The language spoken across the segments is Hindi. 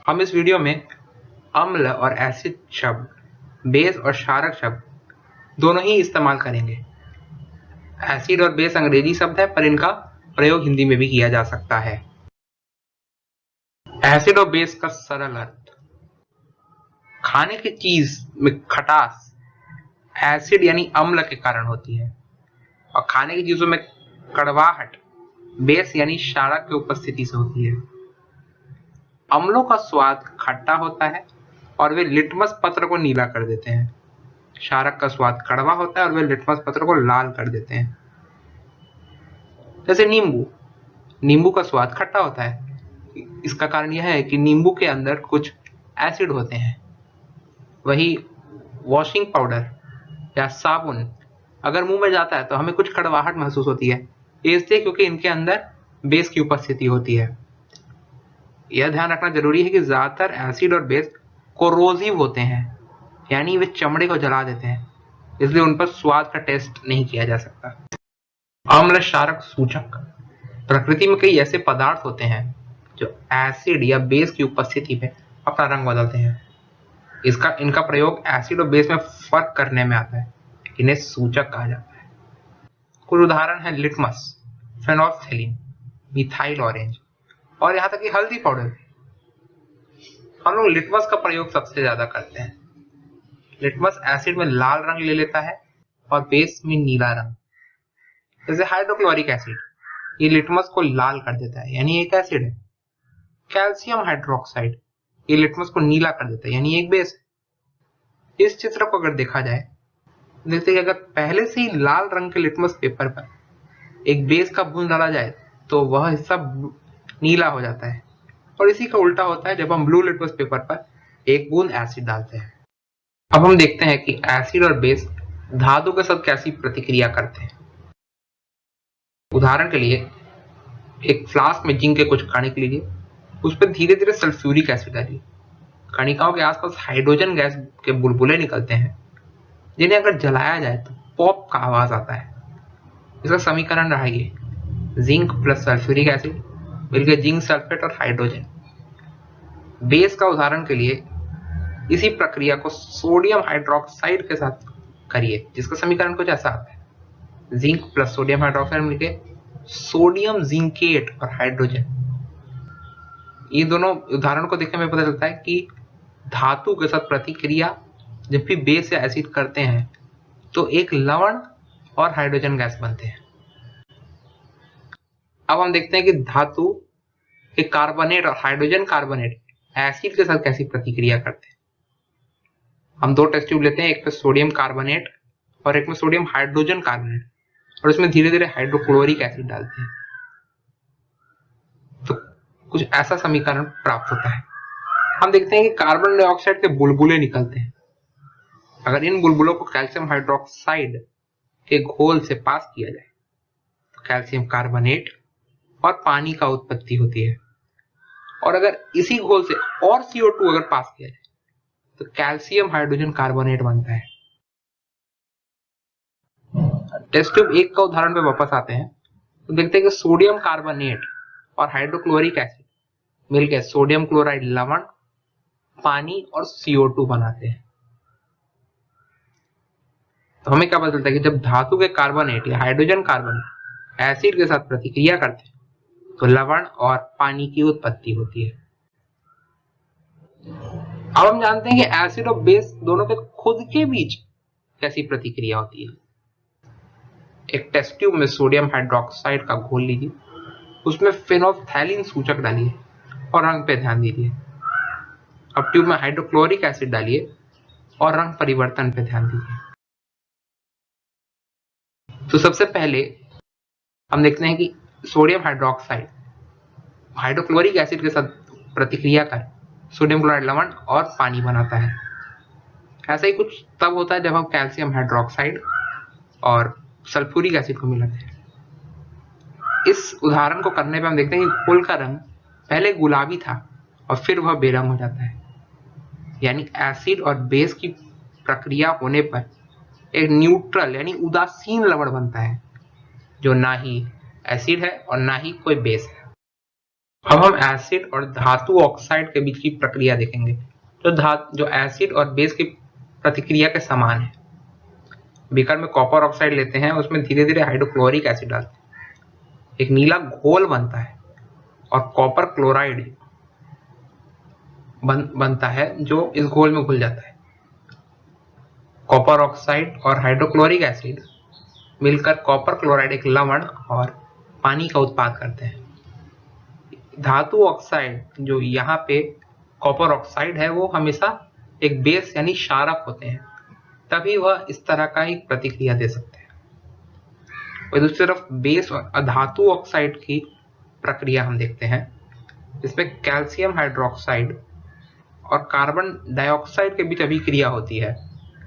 हम इस वीडियो में अम्ल और एसिड शब्द, बेस और क्षारक शब्द दोनों ही इस्तेमाल करेंगे। एसिड और बेस अंग्रेजी शब्द है, पर इनका प्रयोग हिंदी में भी किया जा सकता है। एसिड और बेस का सरल अर्थ: खाने की चीज में खटास एसिड यानी अम्ल के कारण होती है, और खाने की चीजों में कड़वाहट बेस यानी क्षारक की उपस्थिति से होती है। अम्लों का स्वाद खट्टा होता है और वे लिटमस पत्र को नीला कर देते हैं। क्षारक का स्वाद कड़वा होता है और वे लिटमस पत्र को लाल कर देते हैं। जैसे नींबू का स्वाद खट्टा होता है। इसका कारण यह है कि नींबू के अंदर कुछ एसिड होते हैं। वही वॉशिंग पाउडर या साबुन अगर मुंह में जाता है तो हमें कुछ कड़वाहट महसूस होती है, इसलिए क्योंकि इनके अंदर बेस की उपस्थिति होती है। यह ध्यान रखना जरूरी है कि ज्यादातर एसिड और बेस कोरोसिव होते हैं, यानी वे चमड़े को जला देते हैं, इसलिए उन पर स्वाद का टेस्ट नहीं किया जा सकता। अम्ल क्षारक सूचक: प्रकृति में कई ऐसे पदार्थ होते हैं जो एसिड या बेस की उपस्थिति में अपना रंग बदलते हैं। इनका प्रयोग एसिड और बेस में फर्क करने में आता है। इन्हें सूचक कहा जाता है। कुछ उदाहरण है लिटमस, फेनोल्फथालीन, मिथाइल ऑरेंज और यहाँ तक कि हल्दी पाउडर। हम लोग लिटमस का प्रयोग सबसे ज्यादा करते हैं। लिटमस एसिड में लाल रंग ले लेता है और बेस में नीला रंग। जैसे हाइड्रोक्लोरिक एसिड, ये लिटमस को लाल कर देता है, यानी एक एसिड है। कैल्शियम हाइड्रोक्साइड, ये लिटमस को नीला कर देता है, यानी एक बेस है। इस चित्र को अगर देखा जाए, देखते हैं कि अगर पहले से ही लाल रंग के लिटमस पेपर पर एक बेस का बूंद डाला जाए तो वह हिस्सा नीला हो जाता है, और इसी का उल्टा होता है जब हम ब्लू लिटमस पेपर पर एक बूंद एसिड डालते हैं। अब हम देखते हैं कि एसिड और बेस धातु के साथ कैसी प्रतिक्रिया करते हैं। उदाहरण के लिए एक फ्लास्क में जिंक के कुछ कणिक लीजिए, उस पर धीरे धीरे सल्फ्यूरिक एसिड डालिए। कणिकाओं के आसपास हाइड्रोजन गैस के बुलबुले निकलते हैं, जिन्हें अगर जलाया जाए तो पॉप का आवाज आता है। इसका समीकरण रहा ये: जिंक प्लस सल्फ्यूरिक एसिड मिलकर जिंक सल्फेट और हाइड्रोजन। बेस का उदाहरण के लिए इसी प्रक्रिया को सोडियम हाइड्रोक्साइड के साथ करिए, जिसका समीकरण कुछ ऐसा आता है: जिंक प्लस सोडियम हाइड्रोक्साइड मिलकर सोडियम जिंकेट और हाइड्रोजन। ये दोनों उदाहरण को देखने में पता चलता है कि धातु के साथ प्रतिक्रिया जब भी बेस या एसिड करते हैं तो एक लवण और हाइड्रोजन गैस बनते हैं। अब हम देखते हैं कि धातु के कार्बोनेट और हाइड्रोजन कार्बोनेट एसिड के साथ कैसी प्रतिक्रिया करते हैं। हम दो टेस्ट ट्यूब लेते हैं, एक पे सोडियम कार्बोनेट और एक में सोडियम हाइड्रोजन कार्बोनेट, और इसमें धीरे धीरे हाइड्रोक्लोरिक एसिड डालते हैं तो कुछ ऐसा समीकरण प्राप्त होता है। हम देखते हैं कि कार्बन डाइऑक्साइड के बुलबुले निकलते हैं। अगर इन बुलबुलों को कैल्शियम हाइड्रोक्साइड के घोल से पास किया जाए तो कैल्शियम कार्बोनेट और पानी का उत्पत्ति होती है, और अगर इसी घोल से और CO2 अगर पास किया जाए तो कैल्शियम हाइड्रोजन कार्बोनेट बनता है। टेस्ट ट्यूब 1 का उदाहरण पे वापस आते हैं तो देखते हैं कि सोडियम कार्बोनेट और हाइड्रोक्लोरिक एसिड मिलकर सोडियम क्लोराइड लवण, पानी और CO2 बनाते हैं। तो हमें क्या पता चलता है कि जब धातु के कार्बोनेट या हाइड्रोजन कार्बोनेट एसिड के साथ प्रतिक्रिया करते हैं तो लवण और पानी की उत्पत्ति होती है। अब हम जानते हैं कि एसिड और बेस दोनों के खुद के बीच कैसी प्रतिक्रिया होती है। एक टेस्ट ट्यूब में सोडियम हाइड्रोक्साइड का घोल लीजिए, उसमें फेनोल्फथालीन सूचक डालिए और रंग पे ध्यान दीजिए। अब ट्यूब में हाइड्रोक्लोरिक एसिड डालिए और रंग परिवर्तन पे ध्यान दीजिए। तो सबसे पहले हम देखते हैं कि सोडियम हाइड्रोक्साइड हाइड्रोक्लोरिक एसिड के साथ प्रतिक्रिया कर सोडियम क्लोराइड लवण और पानी बनाता है। ऐसा ही कुछ तब होता है जब हम कैल्शियम हाइड्रोक्साइड और सल्फ्यूरिक एसिड को मिलाते हैं। इस उदाहरण को करने पे हम देखते हैं कि घोल का रंग पहले गुलाबी था और फिर वह बेरंग हो जाता है, यानी एसिड और बेस की प्रक्रिया होने पर एक न्यूट्रल यानी उदासीन लवण बनता है, जो ना ही एसिड है और ना ही कोई बेस है। अब हम एसिड और धातु ऑक्साइड के बीच की प्रक्रिया देखेंगे, जो एसिड और बेस की प्रतिक्रिया के समान है। बीकर में कॉपर ऑक्साइड लेते हैं, उसमें धीरे धीरे हाइड्रोक्लोरिक एसिड डालते हैं, एक नीला घोल बनता है और कॉपर क्लोराइड बनता है जो इस घोल में घुल जाता है। कॉपर ऑक्साइड और हाइड्रोक्लोरिक एसिड मिलकर कॉपर क्लोराइड एक लवण और पानी का उत्पाद करते हैं। धातु ऑक्साइड जो यहाँ पे कॉपर ऑक्साइड है, वो हमेशा एक बेस यानी क्षारक होते हैं, तभी वह इस तरह का एक प्रतिक्रिया दे सकते हैं। और दूसरी तरफ बेस और अधातु ऑक्साइड की प्रक्रिया हम देखते हैं, जिसमें कैल्शियम हाइड्रोक्साइड और कार्बन डाइऑक्साइड के बीच अभिक्रिया होती है।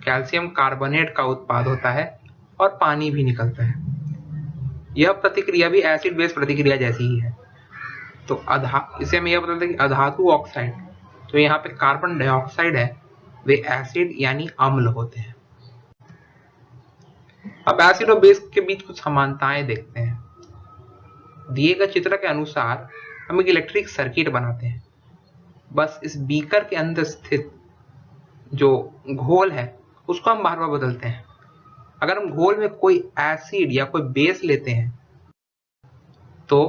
कैल्शियम कार्बोनेट का उत्पाद होता है और पानी भी निकलता है। यह प्रतिक्रिया भी एसिड बेस प्रतिक्रिया जैसी ही है। तो इसे हम यह बताते हैं कि अधातु ऑक्साइड जो यहाँ पे कार्बन डाइऑक्साइड है, वे एसिड यानी अम्ल होते हैं। अब एसिड और बेस के बीच कुछ समानताएं देखते हैं। दिए गए चित्र के अनुसार हम एक इलेक्ट्रिक सर्किट बनाते हैं। बस इस बीकर के अंदर स्थित जो घोल है उसको हम बार बार बदलते हैं। अगर हम घोल में कोई एसिड या कोई बेस लेते हैं तो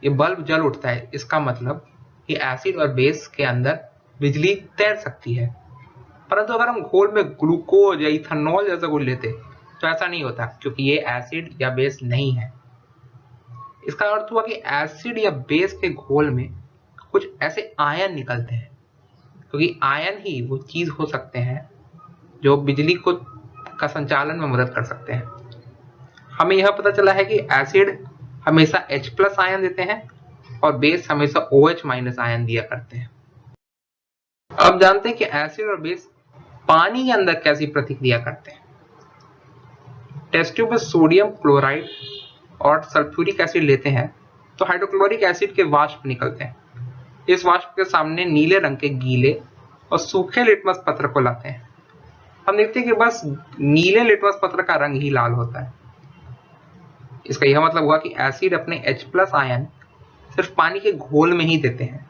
ये बल्ब जल उठता है। इसका मतलब कि एसिड और बेस के अंदर बिजली तैर सकती है। परंतु अगर हम घोल में ग्लूकोज या इथेनॉल जैसा कुछ लेते तो ऐसा नहीं होता, क्योंकि ये एसिड या बेस नहीं है। इसका अर्थ हुआ कि एसिड या बेस के घोल में कुछ ऐसे आयन निकलते हैं, क्योंकि आयन ही वो चीज हो सकते हैं जो बिजली को का संचालन में मदद कर सकते हैं। हमें यह पता चला है कि एसिड हमेशा H+ आयन देते हैं और बेस हमेशा OH- आयन दिया करते हैं। अब जानते हैं कि एसिड और बेस पानी के अंदर कैसी प्रतिक्रिया करते हैं। टेस्ट ट्यूब में सोडियम क्लोराइड और सल्फ्यूरिक एसिड लेते हैं तो हाइड्रोक्लोरिक एसिड के वाष्प निकलते हैं। इस वाष्प के सामने नीले रंग के गीले और सूखे लिटमस पत्र को लाते हैं। हम देखते हैं कि बस नीले लिटमस पत्र का रंग ही लाल होता है। इसका यह मतलब हुआ कि एसिड अपने H+ आयन सिर्फ पानी के घोल में ही देते हैं।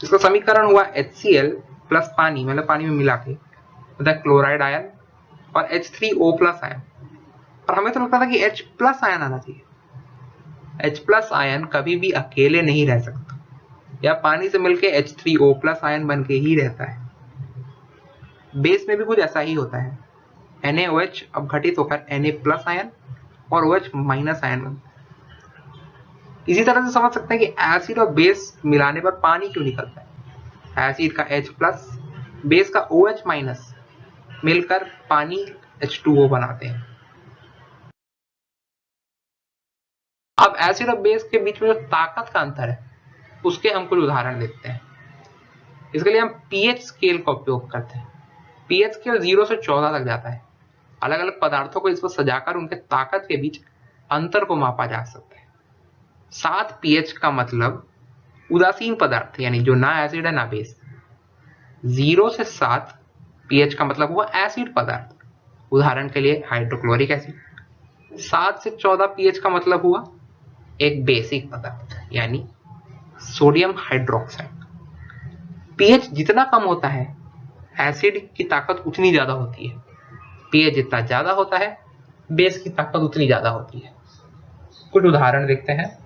इसका समीकरण हुआ HCl प्लस पानी, मतलब पानी में मिला के, मतलब क्लोराइड आयन और H3O+ आयन। और हमें तो लगता था कि H+ आयन आना चाहिए। H+ आयन कभी भी अकेले नहीं रह सकता, या पानी से मिलके H3O+ आयन बन के ही रहता है। बेस में भी कुछ ऐसा ही होता है। NaOH अब घटित होकर Na+ आयन और OH- आयन बनता है। इसी तरह से समझ सकते हैं कि एसिड और बेस मिलाने पर पानी क्यों निकलता है। एसिड का H+, बेस का OH- मिलकर पानी H2O बनाते हैं। अब एसिड और बेस के बीच में जो ताकत का अंतर है, उसके हम कुछ उदाहरण देखते हैं। इसके लिए हम pH स्केल का उपयोग करते हैं। pH स्केल 0 से 14 तक जाता है। अलग अलग पदार्थों को इस पर सजाकर उनके ताकत के बीच अंतर को मापा जा सकता है। 7 pH का मतलब उदासीन पदार्थ, यानी जो ना एसिड है ना बेस। 0 से 7 pH का मतलब हुआ एसिड पदार्थ, उदाहरण के लिए हाइड्रोक्लोरिक एसिड। 7 से 14 pH का मतलब हुआ एक बेसिक पदार्थ, यानी सोडियम हाइड्रोक्साइड। pH जितना कम होता है, एसिड की ताकत उतनी ज्यादा होती है। pH जितना ज्यादा होता है, बेस की ताकत उतनी ज्यादा होती है। कुछ उदाहरण देखते हैं।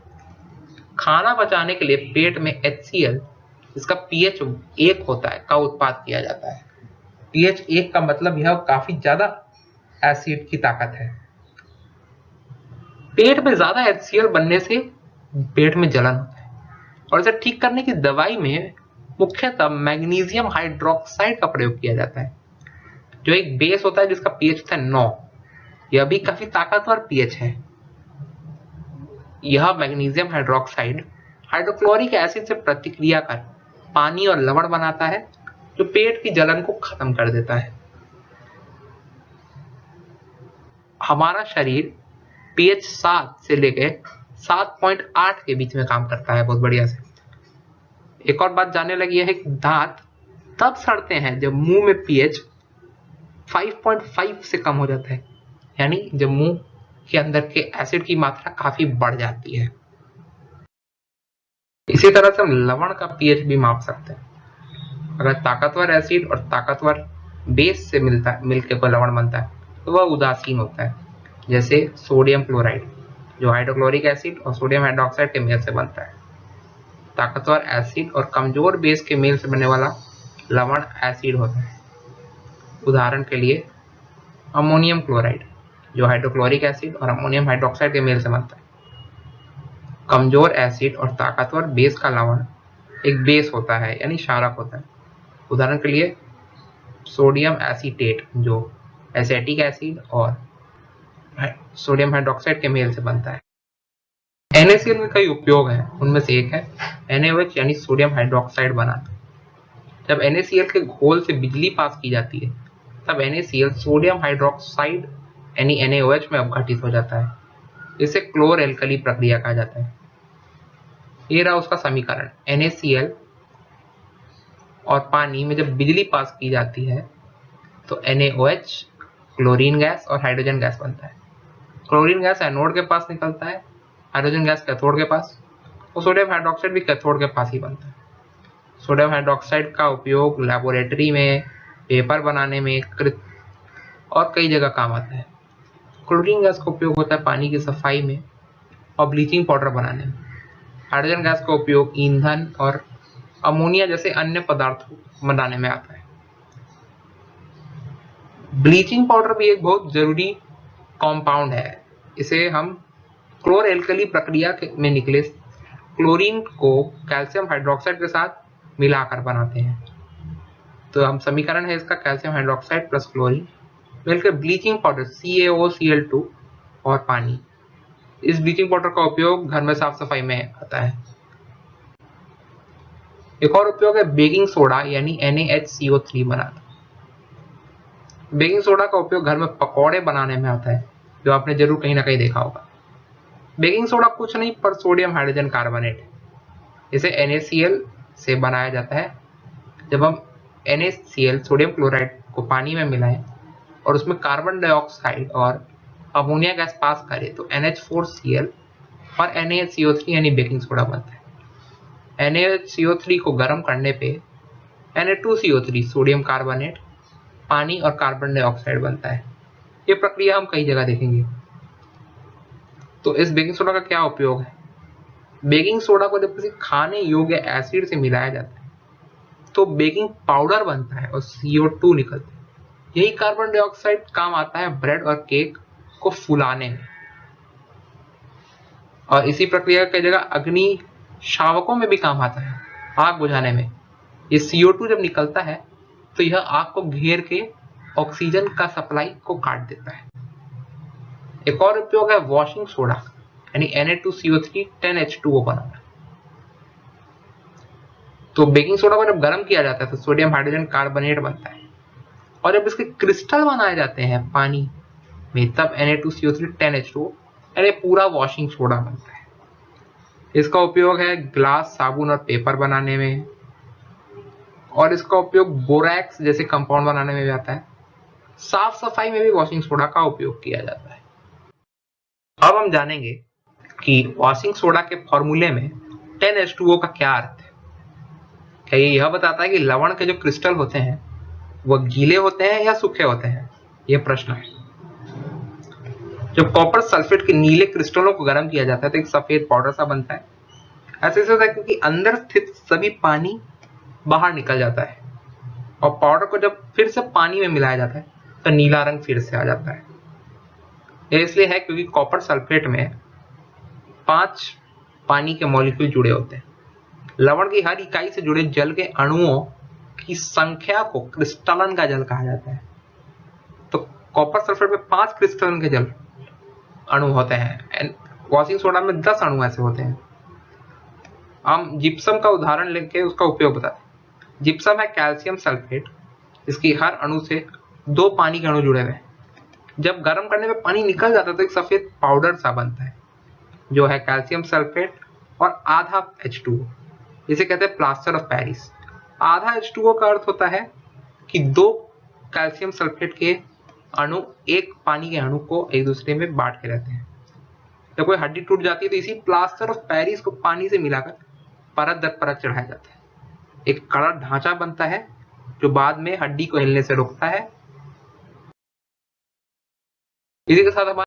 खाना पचाने के लिए पेट में HCl, इसका pH 1 होता है, का उत्पाद किया जाता है। pH 1 का मतलब यह काफी ज्यादा एसिड की ताकत है। पेट में ज्यादा HCl बनने से पेट में जलन होता है, और इसे ठीक करने की दवाई में मुख्यतः मैग्नीशियम हाइड्रोक्साइड का प्रयोग किया जाता है, जो एक बेस होता है जिसका pH होता है 9। यह भी काफी ताकतवर pH है। यह मैग्नीशियम हाइड्रोक्साइड हाइड्रोक्लोरिक एसिड से प्रतिक्रिया कर पानी और लवण बनाता है, जो पेट की जलन को खत्म कर देता है। हमारा शरीर pH 7 से लेकर 7.8 के बीच में काम करता है बहुत बढ़िया से। एक और बात जानने लगी है कि दांत तब सड़ते हैं जब मुंह में pH 5.5 से कम हो जाता है, यानी जब मुंह के अंदर के एसिड की मात्रा काफी बढ़ जाती है। इसी तरह से हम लवण का पीएच भी माप सकते हैं। अगर ताकतवर एसिड और ताकतवर बेस से मिलकर कोई लवण बनता है तो वह उदासीन होता है, जैसे सोडियम क्लोराइड जो हाइड्रोक्लोरिक एसिड और सोडियम हाइड्रोक्साइड के मेल से बनता है। ताकतवर एसिड और कमजोर बेस के मेल से बनने वाला लवण एसिड होता है। उदाहरण के लिए अमोनियम क्लोराइड जो हाइड्रोक्लोरिक एसिड और अमोनियम हाइड्रोक्साइड के मेल से बनता है। कमजोर एसिड और ताकतवर बेस का लवण एक बेस होता है, यानी क्षारक होता है। उदाहरण के लिए सोडियम एसीटेट जो एसिटिक एसिड और सोडियम हाइड्रोक्साइड के मेल से बनता है। NaCl में कई उपयोग हैं, उनमें से एक है NaOH यानी सोडियम हाइड्रोक्साइड बनाना। जब NaCl के घोल से बिजली पास की जाती है तब NaCl सोडियम हाइड्रोक्साइड यानी NaOH में अपघटित हो जाता है। इसे क्लोर एल्कली प्रक्रिया कहा जाता है। ये रहा उसका समीकरण। NaCl और पानी में जब बिजली पास की जाती है तो NaOH क्लोरीन गैस और हाइड्रोजन गैस बनता है। क्लोरीन गैस एनोड के पास निकलता है, हाइड्रोजन गैस कैथोड के पास, और सोडियम हाइड्रोक्साइड भी कैथोड के पास ही बनता है। सोडियम हाइड्रोक्साइड का उपयोग लैबोरेटरी में, पेपर बनाने में और कई जगह काम आता है। क्लोरीन गैस का उपयोग होता है पानी की सफाई में और ब्लीचिंग पाउडर बनाने में। हाइड्रोजन गैस का उपयोग ईंधन और अमोनिया जैसे अन्य पदार्थों बनाने में आता है। ब्लीचिंग पाउडर भी एक बहुत जरूरी कंपाउंड है। इसे हम क्लोर एल्कली प्रक्रिया में निकले क्लोरीन को कैल्शियम हाइड्रोक्साइड के साथ मिलाकर बनाते हैं। तो हम समीकरण है इसका कैल्शियम हाइड्रोक्साइड प्लस क्लोरीन मिलकर ब्लीचिंग पाउडर CaOCl2 और पानी। इस ब्लीचिंग पाउडर का उपयोग घर में साफ सफाई में आता है। एक और उपयोग है बेकिंग सोडा यानी NaHCO3 बनाना। बेकिंग सोडा का उपयोग घर में पकौड़े बनाने में आता है, जो आपने जरूर कहीं ना कहीं देखा होगा। बेकिंग सोडा कुछ नहीं पर सोडियम हाइड्रोजन कार्बोनेट है। इसे NaCl से बनाया जाता है। जब हम NaCl सोडियम क्लोराइड को पानी में मिलाएं और उसमें कार्बन डाइऑक्साइड और अमोनिया गैस पास करें तो NH4Cl और NaCO3 यानी बेकिंग सोडा बनता है। NaCO3 को गर्म करने पे Na2CO3 सोडियम कार्बोनेट, पानी और कार्बन डाइऑक्साइड बनता है। ये प्रक्रिया हम कई जगह देखेंगे। तो इस बेकिंग सोडा का क्या उपयोग है? बेकिंग सोडा को जब किसी खाने योग्य एसिड से मिलाया जाता है तो बेकिंग पाउडर बनता है और CO2 निकलता है। यही कार्बन डाइऑक्साइड काम आता है ब्रेड और केक को फुलाने में। और इसी प्रक्रिया कई जगह अग्नि शावकों में भी काम आता है, आग बुझाने में। ये CO2 जब निकलता है तो यह आग को घेर के ऑक्सीजन का सप्लाई को काट देता है। एक और उपयोग है वॉशिंग सोडा यानी Na2CO3 10H2O बनाना। तो बेकिंग सोडा को जब गर्म किया जाता है तो सोडियम हाइड्रोजन कार्बोनेट बनता है, और जब इसके क्रिस्टल बनाए जाते हैं पानी में तब Na2CO3 10H2O यानी पूरा वॉशिंग सोडा बनता है। इसका उपयोग है ग्लास, साबुन और पेपर बनाने में, और इसका उपयोग बोरैक्स जैसे कंपाउंड बनाने में भी आता है। साफ सफाई में भी वॉशिंग सोडा का उपयोग किया जाता है। अब हम जानेंगे कि वॉशिंग सोडा के फॉर्मूले में 10H2O का क्या अर्थ है। क्या ये यह बताता है कि लवण के जो क्रिस्टल होते हैं वह गीले होते हैं या सूखे होते हैं? यह प्रश्न है। जब कॉपर सल्फेट के नीले क्रिस्टलों को गर्म किया जाता है तो एक सफेद पाउडर सा बनता है। ऐसे होता है क्योंकि अंदर स्थित सभी पानी बाहर निकल जाता है, और पाउडर को जब फिर से पानी में मिलाया जाता है तो नीला रंग फिर से आ जाता है। यह इसलिए है क्योंकि कॉपर सल्फेट में 5 पानी के मॉलिक्यूल जुड़े होते हैं। लवण की हर इकाई से जुड़े जल के अणुओं की संख्या को क्रिस्टलन का जल कहा जाता है। तो कॉपर सल्फेट में 5 क्रिस्टलन के जल अणु होते हैं। वॉशिंग सोडा में 10 अणु ऐसे होते हैं। हम जिप्सम का उदाहरण लेके उसका उपयोग बताते हैं। जिप्सम है कैल्शियम सल्फेट, जिसकी हर अणु से 2 पानी के अणु जुड़े हुए हैं। जब गर्म करने में पानी निकल जाता है तो एक सफेद पाउडर सा बनता है, जो है कैल्शियम सल्फेट और आधा H2O। इसे कहते हैं प्लास्टर ऑफ पेरिस। आधा H2O का अर्थ होता है कि 2 कैल्शियम सल्फेट के अणु एक पानी के अणु को एक दूसरे में बांट के रहते हैं। जब कोई हड्डी टूट जाती है तो इसी प्लास्टर ऑफ पेरिस को पानी से मिलाकर परत दर परत चढ़ाया जाता है। एक कड़ा ढांचा बनता है जो बाद में हड्डी को हिलने से रोकता है। इसी के साथ हमारा